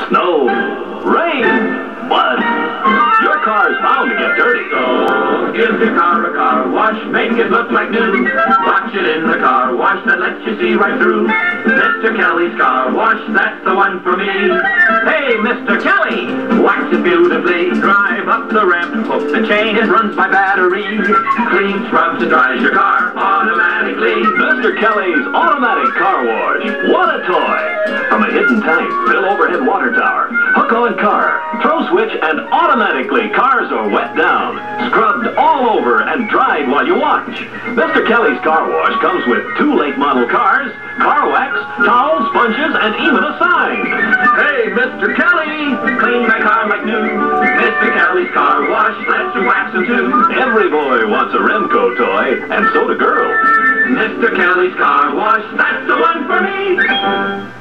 snow, rain, mud. Your car's bound to get dirty. So give your car a car wash, make it look like new. Watch it in the car wash that lets you see right through. Mr. Kelly's Car Wash, that's the one for me. Hey, Mr. Kelly, wax it beautifully. Drive up the ramp, hook the chain, it runs by battery. Clean, scrubs, and dries your car automatically. Mr. Kelly's Automatic Car Wash. What a toy! From a hidden tank, fill overhead water tower, hook on car, throw switch, and automatically cars are wet down, scrubbed all over, and dried while you watch. Mr. Kelly's Car Wash comes with 2 late model cars, car wax, towels, sponges, and even a sign. Hey, Mr. Kelly, clean my car like new. Mr. Kelly's Car Wash, let's wax them too. Every boy wants a Remco toy, and so do girls. Mr. Kelly's Car Wash, that's the one for me.